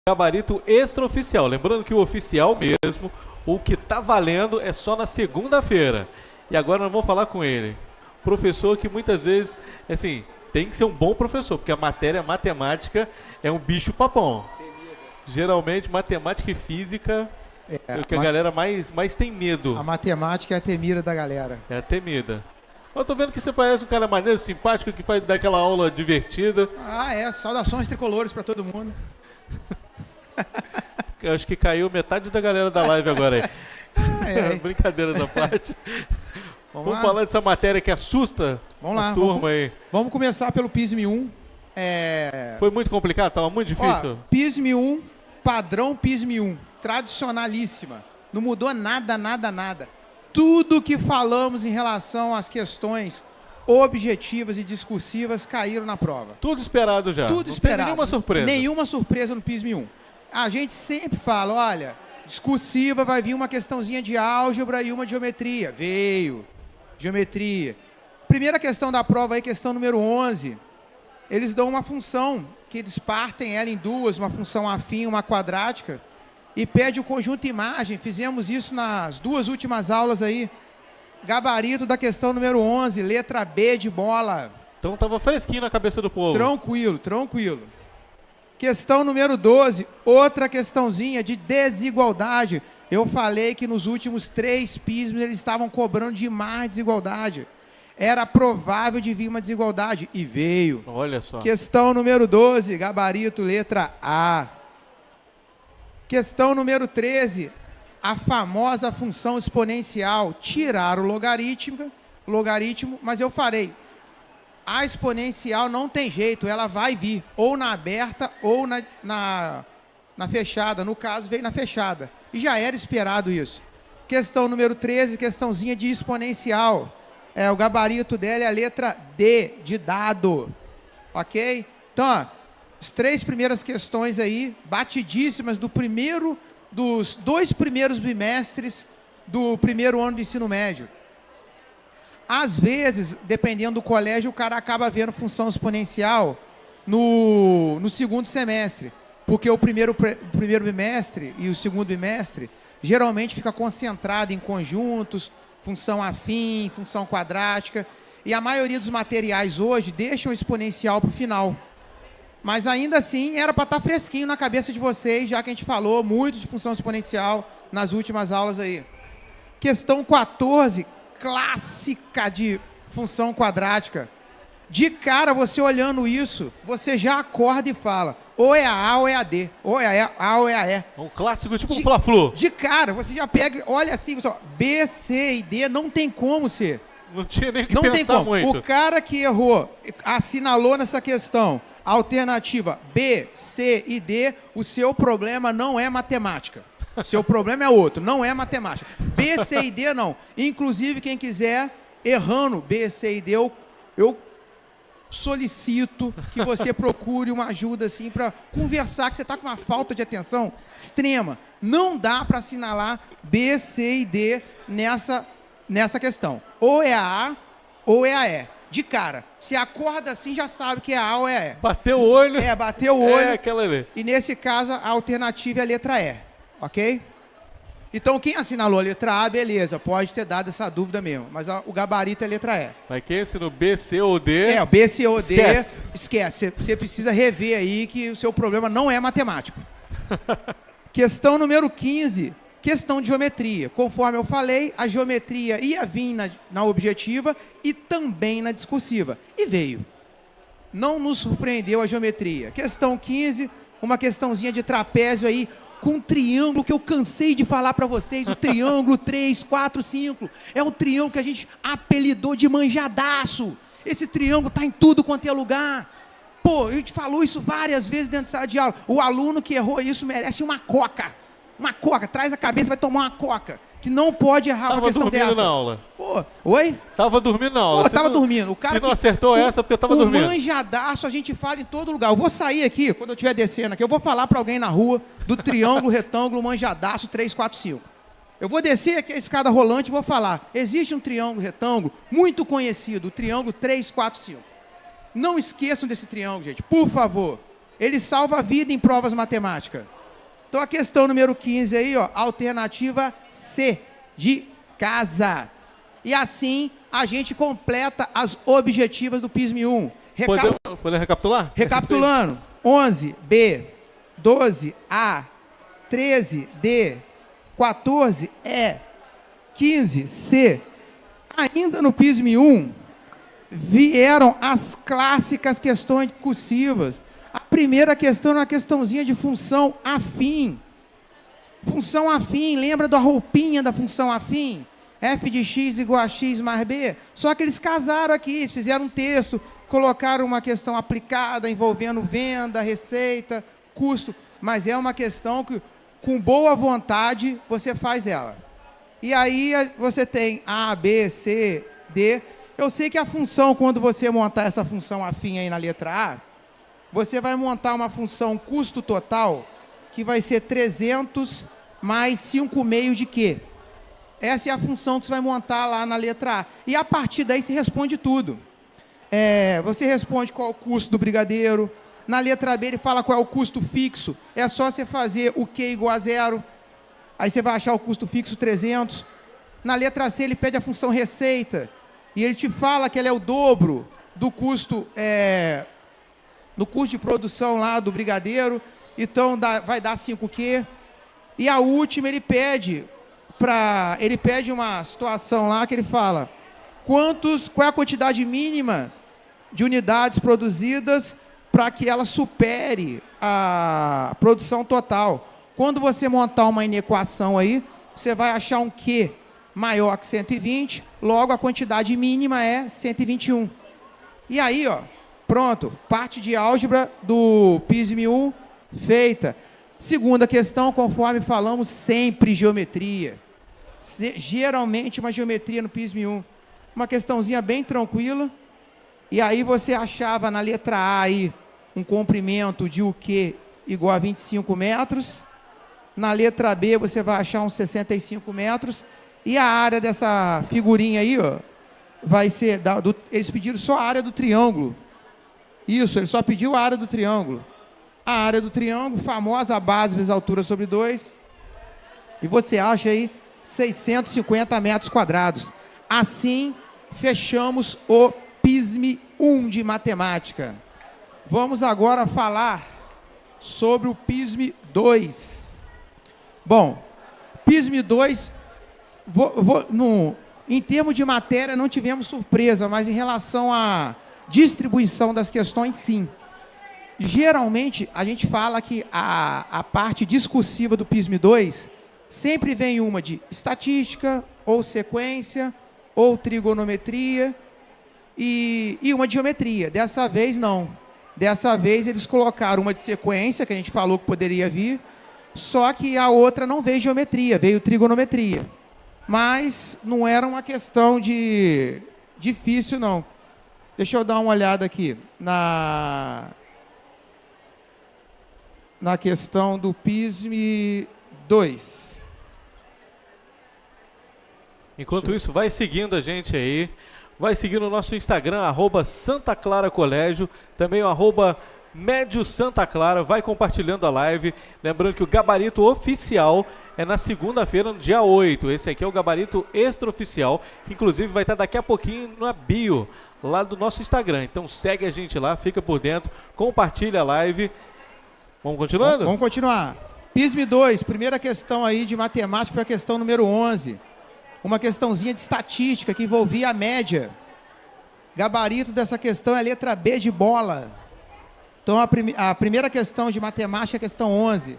gabarito extraoficial. Lembrando que o oficial mesmo, o que tá valendo é só na segunda-feira. E agora nós vamos falar com ele. Professor que muitas vezes, assim, tem que ser um bom professor, porque a matéria matemática é um bicho papão. Geralmente, matemática e física é o que a galera mais tem medo. A matemática é a temida da galera. É a temida. Eu tô vendo que você parece um cara maneiro, simpático, que faz daquela aula divertida. Ah, é. Saudações tricolores pra todo mundo. Eu acho que caiu metade da galera da live agora aí. Brincadeira da parte. Vamos falar dessa matéria que assusta a turma aí. Vamos começar pelo PISM 1. Foi muito complicado? Tava muito difícil? PISM 1, padrão PISM 1. Tradicionalíssima. Não mudou nada. Tudo que falamos em relação às questões objetivas e discursivas caíram na prova. Tudo esperado já. Tudo esperado. Nenhuma surpresa. Nenhuma surpresa no PISM 1. A gente sempre fala, olha, discursiva vai vir uma questãozinha de álgebra e uma de geometria. Veio. Geometria. Primeira questão da prova aí, questão número 11. Eles dão uma função, que eles partem ela em duas, uma função afim e uma quadrática, e pede o conjunto imagem. Fizemos isso nas duas últimas aulas aí. Gabarito da questão número 11, letra B de bola. Então estava fresquinho na cabeça do povo. Tranquilo. Questão número 12, outra questãozinha de desigualdade. Eu falei que nos últimos 3 PISMs eles estavam cobrando de mais desigualdade. Era provável de vir uma desigualdade, e veio. Olha só. Questão número 12, gabarito, letra A. Questão número 13, a famosa função exponencial. Tiraram o logaritmo, mas eu farei. A exponencial não tem jeito, ela vai vir, ou na aberta ou na fechada. No caso, veio na fechada. E já era esperado isso. Questão número 13, questãozinha de exponencial. O gabarito dela é a letra D, de dado. Ok? Então, ó, as 3 primeiras questões aí, batidíssimas dos 2 primeiros bimestres do primeiro ano do ensino médio. Às vezes, dependendo do colégio, o cara acaba vendo função exponencial no segundo semestre. Porque o primeiro bimestre e o segundo bimestre geralmente fica concentrado em conjuntos, função afim, função quadrática. E a maioria dos materiais hoje deixam o exponencial para o final. Mas ainda assim, era para estar fresquinho na cabeça de vocês, já que a gente falou muito de função exponencial nas últimas aulas aí. Questão 14, clássica de função quadrática. De cara, você olhando isso, você já acorda e fala, ou é a A ou é a D, ou é a A ou é a E. Um clássico tipo um Fla-Flu. De cara, você já pega, olha assim, você, B, C e D, não tem como ser. Não tinha nem que pensar muito. O cara que errou, assinalou nessa questão, alternativa B, C e D, o seu problema não é matemática. Seu problema é outro, não é matemática. B, C e D não. Inclusive, quem quiser, errando B, C e D, eu solicito que você procure uma ajuda assim para conversar, que você está com uma falta de atenção extrema. Não dá para assinalar B, C e D nessa questão. Ou é a A ou é a E. De cara. Se acorda assim, já sabe que é a A ou é a E. Bateu o olho. Bateu o olho. É aquela ali. E nesse caso, a alternativa é a letra E. Ok? Então, quem assinalou a letra A, beleza, pode ter dado essa dúvida mesmo. Mas o gabarito é a letra E. Mas quem assinou B, C ou D... o B, C ou D, esquece. Você precisa rever aí que o seu problema não é matemático. Questão número 15, questão de geometria. Conforme eu falei, a geometria ia vir na objetiva e também na discursiva. E veio. Não nos surpreendeu a geometria. Questão 15, uma questãozinha de trapézio aí, com um triângulo que eu cansei de falar para vocês, o triângulo 3, 4, 5. É um triângulo que a gente apelidou de manjadaço. Esse triângulo está em tudo quanto é lugar. Pô, a gente falou isso várias vezes dentro da sala de aula. O aluno que errou isso merece uma coca. Uma coca, traz a cabeça e vai tomar uma coca. Que não pode errar uma questão dessa. Tava dormindo na aula. Pô, oi? Tava dormindo na aula. Pô, tava dormindo. O cara se não acertou essa, porque eu tava dormindo. O manjadaço a gente fala em todo lugar. Eu vou sair aqui, quando eu estiver descendo aqui, eu vou falar para alguém na rua do triângulo, retângulo, manjadaço 3, 4, 5. Eu vou descer aqui a escada rolante e vou falar. Existe um triângulo, retângulo, muito conhecido, o triângulo 3, 4, 5. Não esqueçam desse triângulo, gente, por favor. Ele salva a vida em provas matemáticas. Então a questão número 15 aí, ó, alternativa C, de casa. E assim a gente completa as objetivas do PISM 1. Podemos recapitular? Recapitulando, 11B, 12A, 13D, 14E, 15C. Ainda no PISM 1, vieram as clássicas questões discursivas. A primeira questão era uma questãozinha de função afim. Função afim, lembra da roupinha da função afim? F de x igual a x mais b. Só que eles casaram aqui, eles fizeram um texto, colocaram uma questão aplicada, envolvendo venda, receita, custo. Mas é uma questão que, com boa vontade, você faz ela. E aí você tem A, B, C, D. Eu sei que a função, quando você montar essa função afim aí na letra A, você vai montar uma função custo total, que vai ser 300 mais 5,5 de quê? Essa é a função que você vai montar lá na letra A. E a partir daí você responde tudo. Você responde qual é o custo do brigadeiro. Na letra B ele fala qual é o custo fixo. É só você fazer o Q igual a 0. Aí você vai achar o custo fixo 300. Na letra C ele pede a função receita. E ele te fala que ela é o dobro do custo, do custo de produção lá do brigadeiro. Então vai dar 5Q. E a última ele pede uma situação lá que ele fala qual é a quantidade mínima de unidades produzidas para que ela supere a produção total. Quando você montar uma inequação aí, você vai achar um Q maior que 120, logo a quantidade mínima é 121. E aí, ó, pronto, parte de álgebra do PISM 1 feita. Segunda questão, conforme falamos, sempre geometria. Geralmente uma geometria no PISM 1. Uma questãozinha bem tranquila. E aí você achava na letra A aí um comprimento de UQ igual a 25 metros. Na letra B você vai achar uns 65 metros. E a área dessa figurinha aí, ó, vai ser... eles pediram só a área do triângulo. Isso, ele só pediu a área do triângulo. A área do triângulo, famosa base vezes altura sobre 2. E você acha aí 650 metros quadrados. Assim, fechamos o PISM 1 de matemática. Vamos agora falar sobre o PISM 2. Bom, PISM 2, em termos de matéria não tivemos surpresa, mas em relação à distribuição das questões, sim. Geralmente, a gente fala que a parte discursiva do PISM 2 sempre vem uma de estatística, ou sequência, ou trigonometria, e uma de geometria. Dessa vez, não. Dessa vez, eles colocaram uma de sequência, que a gente falou que poderia vir, só que a outra não veio geometria, veio trigonometria. Mas não era uma questão difícil, não. Deixa eu dar uma olhada aqui na questão do PISM 2. Enquanto isso, vai seguindo a gente aí. Vai seguindo o nosso Instagram, @SantaClaraColégio. Também o @Médio Santa Clara. Vai compartilhando a live. Lembrando que o gabarito oficial é na segunda-feira, no dia 8. Esse aqui é o gabarito extraoficial, que inclusive vai estar daqui a pouquinho na bio, lá do nosso Instagram. Então segue a gente lá, fica por dentro, compartilha a live. Vamos continuando? Vamos continuar. PISM 2, primeira questão aí de matemática, foi a questão número 11. Uma questãozinha de estatística que envolvia a média. Gabarito dessa questão é a letra B de bola. Então a primeira questão de matemática é a questão 11.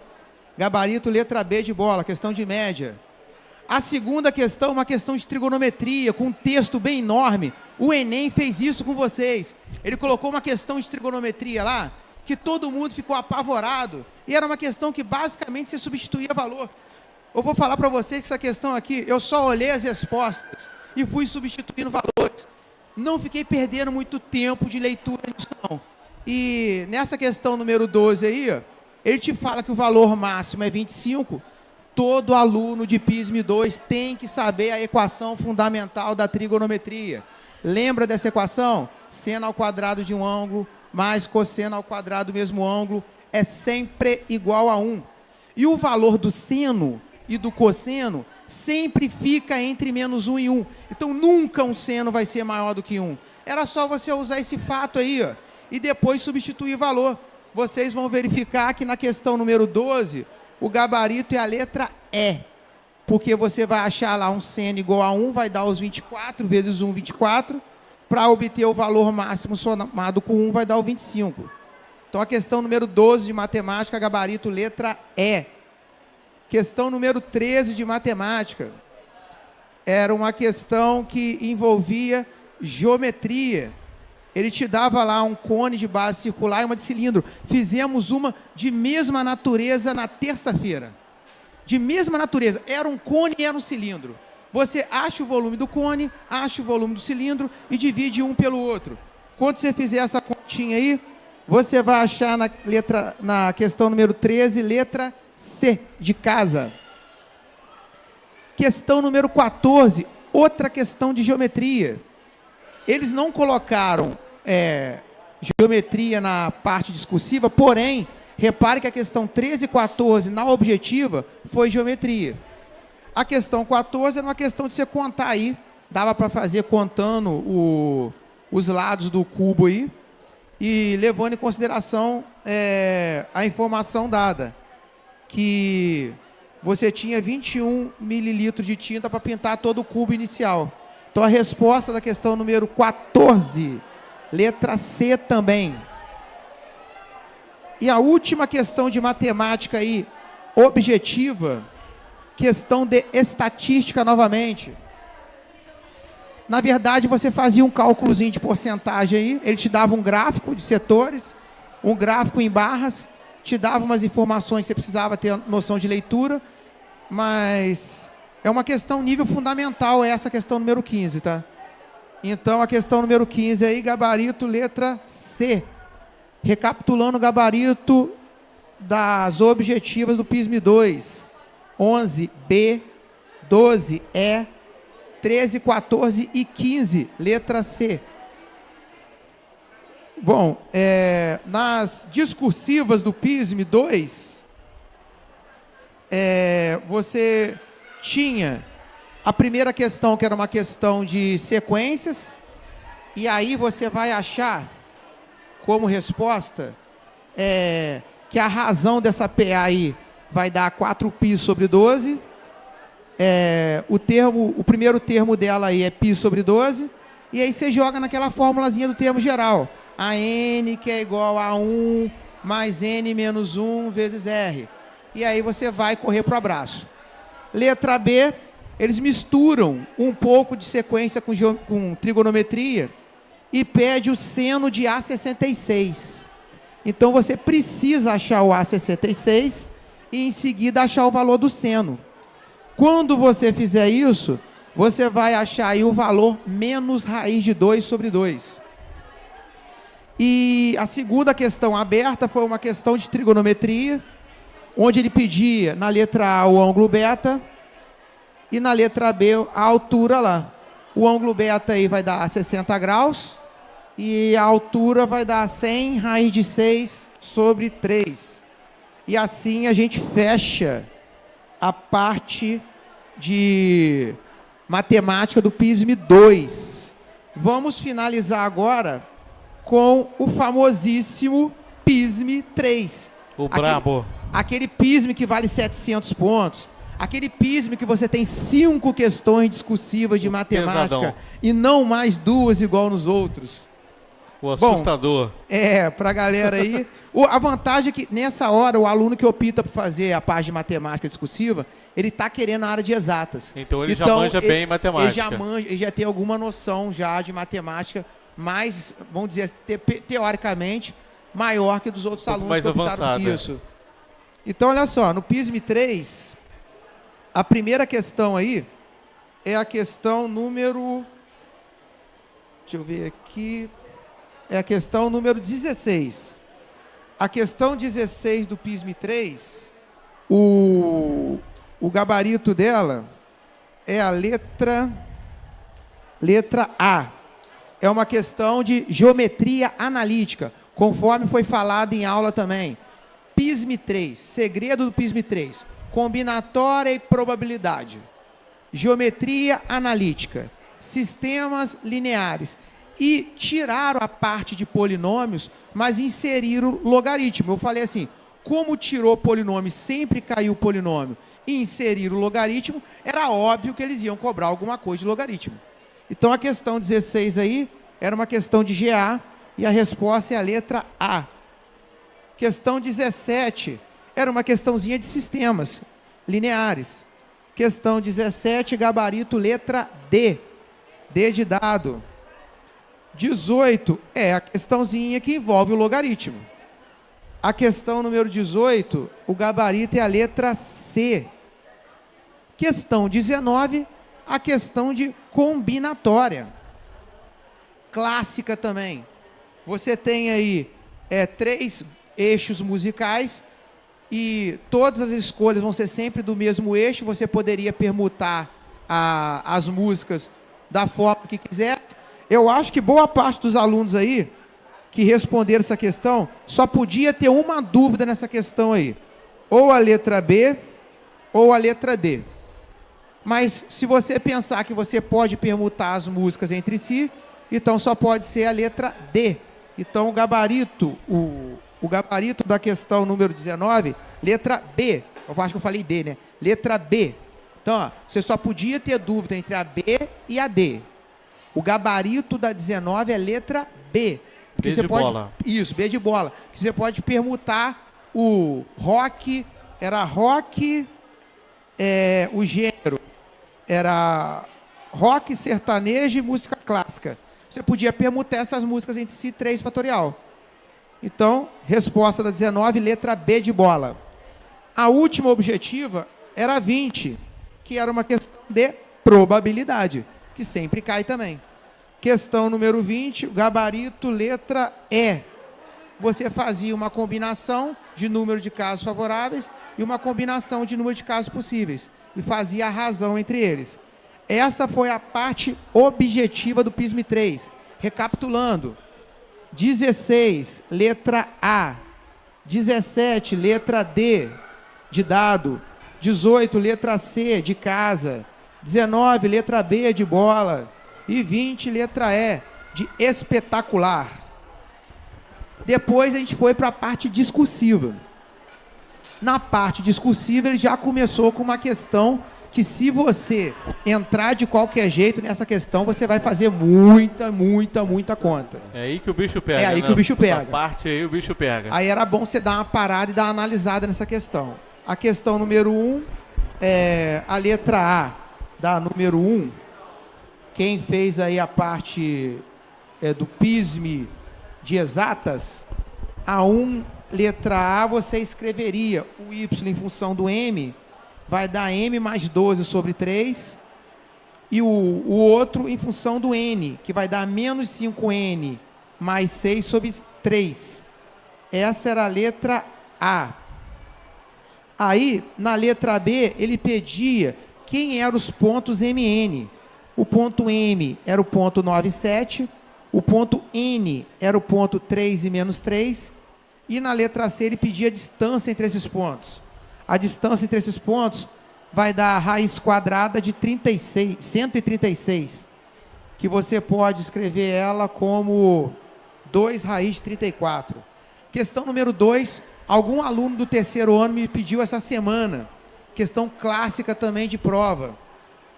Gabarito letra B de bola, questão de média. A segunda questão é uma questão de trigonometria, com um texto bem enorme. O Enem fez isso com vocês. Ele colocou uma questão de trigonometria lá, que todo mundo ficou apavorado. E era uma questão que basicamente você substituía valor. Eu vou falar para vocês que essa questão aqui, eu só olhei as respostas e fui substituindo valores. Não fiquei perdendo muito tempo de leitura nisso, não. E nessa questão número 12 aí, ó, ele te fala que o valor máximo é 25. Todo aluno de PISM 2 tem que saber a equação fundamental da trigonometria. Lembra dessa equação? Seno ao quadrado de um ângulo mais cosseno ao quadrado do mesmo ângulo é sempre igual a 1. E o valor do seno e do cosseno sempre fica entre -1 e 1. Então, nunca um seno vai ser maior do que 1. Era só você usar esse fato aí, ó, e depois substituir valor. Vocês vão verificar que na questão número 12, o gabarito é a letra E. Porque você vai achar lá um seno igual a 1, vai dar os 24 vezes 1, 24. Para obter o valor máximo somado com 1, vai dar o 25. Então, a questão número 12 de matemática, gabarito letra E. Questão número 13 de matemática. Era uma questão que envolvia geometria. Ele te dava lá um cone de base circular e uma de cilindro. Fizemos uma de mesma natureza na terça-feira. De mesma natureza. Era um cone e era um cilindro. Você acha o volume do cone, acha o volume do cilindro e divide um pelo outro. Quando você fizer essa continha aí, você vai achar na questão número 13, letra C, de casa. Questão número 14, outra questão de geometria. Eles não colocaram geometria na parte discursiva, porém, repare que a questão 13 e 14, na objetiva, foi geometria. A questão 14 era uma questão de você contar aí, dava para fazer contando os lados do cubo aí, e levando em consideração a informação dada, que você tinha 21 mililitros de tinta para pintar todo o cubo inicial. Então, a resposta da questão número 14, letra C também. E a última questão de matemática aí, objetiva, questão de estatística novamente. Na verdade, você fazia um cálculozinho de porcentagem aí, ele te dava um gráfico de setores, um gráfico em barras, te dava umas informações que você precisava ter noção de leitura, mas é uma questão nível fundamental, essa questão número 15, tá? Então, a questão número 15 aí, gabarito letra C. Recapitulando o gabarito das objetivas do PISM 2. 11B, 12E, 13, 14 e 15, letra C. Bom, nas discursivas do PISM 2, você tinha a primeira questão, que era uma questão de sequências, e aí você vai achar, como resposta, que a razão dessa PA aí vai dar 4π sobre 12. O primeiro termo dela aí é π sobre 12. E aí você joga naquela formulazinha do termo geral. A n, que é igual a 1 mais n menos 1 vezes r. E aí você vai correr para o abraço. Letra B, eles misturam um pouco de sequência com trigonometria e pede o seno de A66. Então você precisa achar o A66 e em seguida achar o valor do seno. Quando você fizer isso, você vai achar aí o valor menos raiz de 2 sobre 2. E a segunda questão aberta foi uma questão de trigonometria, onde ele pedia na letra A o ângulo beta e na letra B a altura lá. O ângulo beta aí vai dar 60 graus e a altura vai dar 100 raiz de 6 sobre 3. E assim a gente fecha a parte de matemática do PISM 2. Vamos finalizar agora com o famosíssimo PISM 3. O brabo. Aquele PISM que vale 700 pontos. Aquele PISM que você tem 5 questões discursivas de matemática pesadão. E não mais 2 igual nos outros. O assustador. Bom, pra galera aí... A vantagem é que, nessa hora, o aluno que opta por fazer a parte de matemática discursiva, ele está querendo a área de exatas. Então ele já manja bem matemática. Ele já tem alguma noção já de matemática, mais, vamos dizer, teoricamente, maior que dos outros alunos mais que optaram avançada. isso. Então, olha só, no PISM 3, a primeira questão aí é a questão número... Deixa eu ver aqui... É a questão número 16. A questão 16 do PISM 3, o gabarito dela é a letra A. É uma questão de geometria analítica, conforme foi falado em aula também. PISM 3, segredo do PISM 3, combinatória e probabilidade, geometria analítica, sistemas lineares, e tiraram a parte de polinômios, mas inseriram logaritmo. Eu falei assim, como tirou polinômio, sempre caiu o polinômio, e inseriram o logaritmo, era óbvio que eles iam cobrar alguma coisa de logaritmo. Então a questão 16 aí era uma questão de GA, e a resposta é a letra A. Questão 17 era uma questãozinha de sistemas lineares. Questão 17, gabarito, letra D. D de dado. 18 é a questãozinha que envolve o logaritmo. A questão número 18, o gabarito é a letra C. Questão 19, a questão de combinatória. Clássica também. Você tem aí 3 eixos musicais e todas as escolhas vão ser sempre do mesmo eixo. Você poderia permutar as músicas da forma que quiser. Eu acho que boa parte dos alunos aí que responderam essa questão só podia ter uma dúvida nessa questão aí. Ou a letra B ou a letra D. Mas se você pensar que você pode permutar as músicas entre si, então só pode ser a letra D. Então o gabarito da questão número 19, letra B. Eu acho que eu falei D, né? Letra B. Então, ó, você só podia ter dúvida entre a B e a D. O gabarito da 19 é letra B. B de bola. Isso, B de bola. Que você pode permutar o rock, era rock, o gênero era rock, sertanejo e música clássica. Você podia permutar essas músicas entre si, 3 fatorial. Então, resposta da 19, letra B de bola. A última objetiva era 20, que era uma questão de probabilidade, que sempre cai também. Questão número 20, gabarito, letra E. Você fazia uma combinação de número de casos favoráveis e uma combinação de número de casos possíveis. E fazia a razão entre eles. Essa foi a parte objetiva do PISM 3. Recapitulando. 16, letra A. 17, letra D, de dado. 18, letra C, de casa. 19, letra B, de bola. E 20, letra E, de espetacular. Depois a gente foi para a parte discursiva. Na parte discursiva ele já começou com uma questão que, se você entrar de qualquer jeito nessa questão, você vai fazer muita conta. É aí que o bicho pega. É aí né? que o bicho pega. Essa parte aí o bicho pega. Aí era bom você dar uma parada e dar uma analisada nessa questão. A questão número 1, a letra A da número 1, quem fez aí a parte do PISM de exatas, a 1, letra A, você escreveria o Y em função do M, vai dar M mais 12 sobre 3, e o outro em função do N, que vai dar menos 5N mais 6 sobre 3. Essa era a letra A. Aí, na letra B, ele pedia quem eram os pontos MN. O ponto M era o ponto 9 e 7, o ponto N era o ponto 3 e menos 3, e na letra C ele pedia a distância entre esses pontos. A distância entre esses pontos vai dar a raiz quadrada de 136, que você pode escrever ela como 2 raiz de 34. Questão número 2, algum aluno do terceiro ano me pediu essa semana, questão clássica também de prova.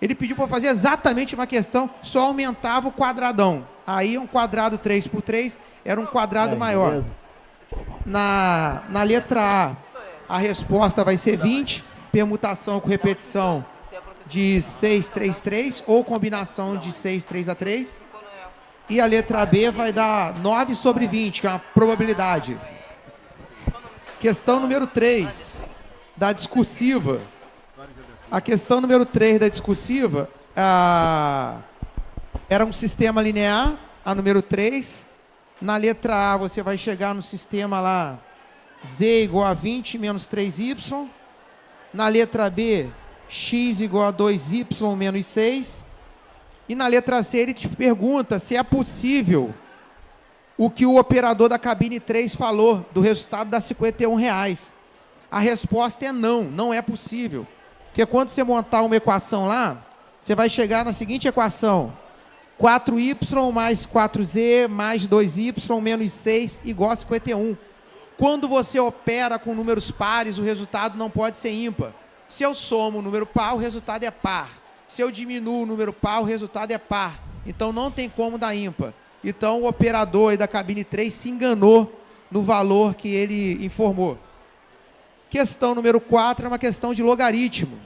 Ele pediu para fazer exatamente uma questão, só aumentava o quadradão. Aí um quadrado 3 por 3 era um quadrado maior. Beleza. Na letra A resposta vai ser 20, permutação com repetição de 6, 3, 3, ou combinação de 6, 3 a 3. E a letra B vai dar 9 sobre 20, que é uma probabilidade. Questão número 3, da discursiva. A questão número 3 da discursiva era um sistema linear, a número 3. Na letra A você vai chegar no sistema lá, Z igual a 20 menos 3Y. Na letra B, X igual a 2Y menos 6. E na letra C ele te pergunta se é possível o que o operador da cabine 3 falou do resultado das R$51. A resposta é não, não é possível. Porque quando você montar uma equação lá, você vai chegar na seguinte equação: 4y mais 4z mais 2y menos 6 igual a 51. Quando você opera com números pares, o resultado não pode ser ímpar. Se eu somo o número par, o resultado é par. Se eu diminuo o número par, o resultado é par. Então não tem como dar ímpar. Então o operador aí da cabine 3 se enganou no valor que ele informou. Questão número 4 é uma questão de logaritmo.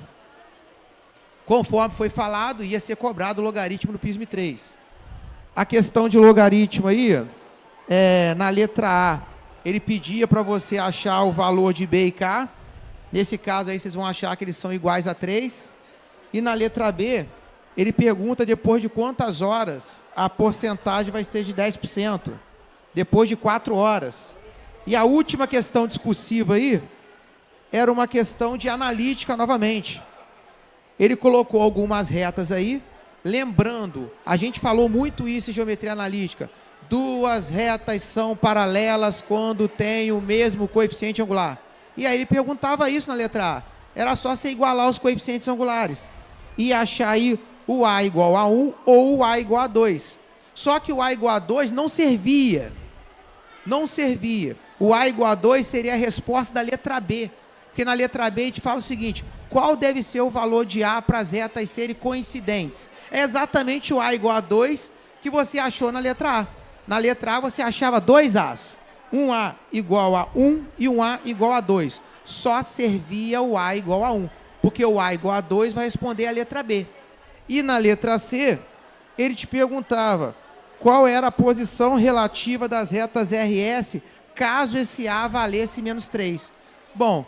Conforme foi falado, ia ser cobrado o logaritmo no PISM 3. A questão de logaritmo aí, na letra A, ele pedia para você achar o valor de B e K. Nesse caso aí, vocês vão achar que eles são iguais a 3. E na letra B, ele pergunta depois de quantas horas a porcentagem vai ser de 10%. Depois de 4 horas. E a última questão discursiva aí, era uma questão de analítica novamente. Ele colocou algumas retas aí, lembrando, a gente falou muito isso em geometria analítica, duas retas são paralelas quando tem o mesmo coeficiente angular. E aí ele perguntava isso na letra A. Era só você igualar os coeficientes angulares e achar aí o A igual a 1 ou o A igual a 2. Só que o A igual a 2 não servia. Não servia. O A igual a 2 seria a resposta da letra B. Porque na letra B a gente fala o seguinte: qual deve ser o valor de A para as retas serem coincidentes? É exatamente o A igual a 2 que você achou na letra A. Na letra A você achava dois A's. Um A igual a 1 e um A igual a 2. Só servia o A igual a 1. Porque o A igual a 2 vai responder a letra B. E na letra C, ele te perguntava qual era a posição relativa das retas RS caso esse A valesse menos 3. Bom,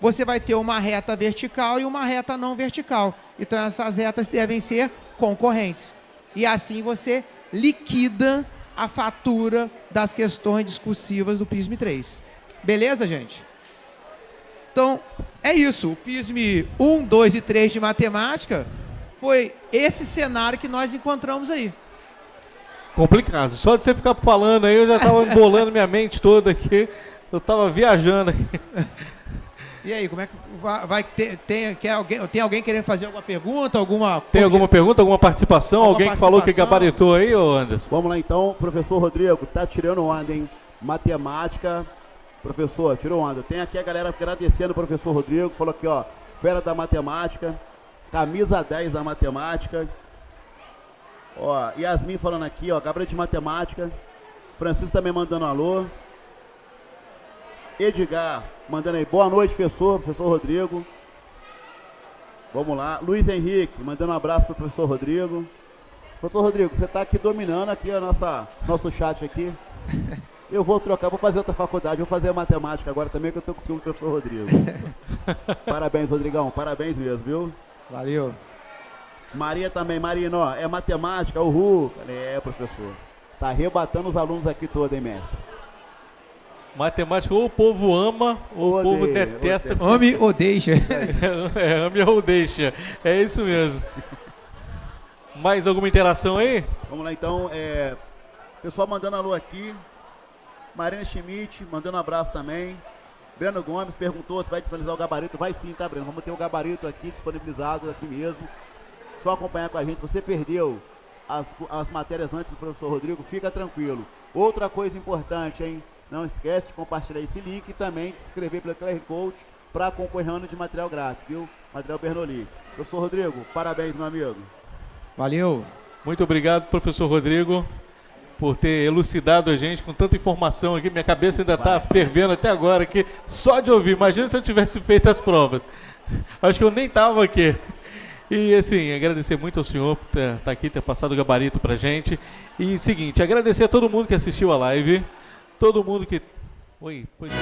você vai ter uma reta vertical e uma reta não vertical. Então essas retas devem ser concorrentes. E assim você liquida a fatura das questões discursivas do PISM 3. Beleza, gente? Então, é isso. O PISM 1, 2 e 3 de matemática foi esse cenário que nós encontramos aí. Complicado. Só de você ficar falando aí, eu já estava embolando minha mente toda aqui. Eu estava viajando aqui. E aí, como é que vai ter? Tem alguém querendo fazer alguma pergunta? Tem alguma pergunta, alguma participação? Alguém que falou que gabaritou aí, ô Anderson? Vamos lá então, professor Rodrigo, tá tirando onda, hein? Matemática, professor, tirou onda. Tem aqui a galera agradecendo o professor Rodrigo, falou aqui, ó, fera da matemática, camisa 10 da matemática. Ó, Yasmin falando aqui, ó, gabarito de matemática. Francisco também mandando um alô. Edgar mandando aí, boa noite, professor Rodrigo. Vamos lá. Luiz Henrique mandando um abraço para o professor Rodrigo. Professor Rodrigo, você está aqui dominando aqui nosso chat aqui. Eu vou trocar, vou fazer outra faculdade, vou fazer matemática agora também, que eu estou com o segundo professor Rodrigo. Parabéns, Rodrigão, parabéns mesmo, viu? Valeu. Maria também, Marina, ó, é matemática, uhul. Falei, professor. Tá arrebatando os alunos aqui todos, hein, mestre? Matemática, ou o povo ama, ou o povo detesta. Ame ou deixa. Ame ou deixa. É isso mesmo. Mais alguma interação aí? Vamos lá então. Pessoal mandando alô aqui. Marina Schmidt mandando um abraço também. Breno Gomes perguntou se vai disponibilizar o gabarito. Vai sim, tá, Breno? Vamos ter o gabarito aqui disponibilizado aqui mesmo. Só acompanhar com a gente. Se você perdeu as matérias antes do professor Rodrigo, fica tranquilo. Outra coisa importante, hein? Não esquece de compartilhar esse link e também de se inscrever pelo QR Code para concorrer ano de material grátis, viu? Material Bernoulli. Professor Rodrigo, parabéns, meu amigo. Valeu. Muito obrigado, professor Rodrigo, por ter elucidado a gente com tanta informação aqui. Minha cabeça ainda está fervendo até agora aqui, só de ouvir. Imagina se eu tivesse feito as provas. Acho que eu nem estava aqui. E assim, agradecer muito ao senhor por estar aqui, ter passado o gabarito para a gente. E seguinte, agradecer a todo mundo que assistiu a live. Todo mundo que... Oi, pois...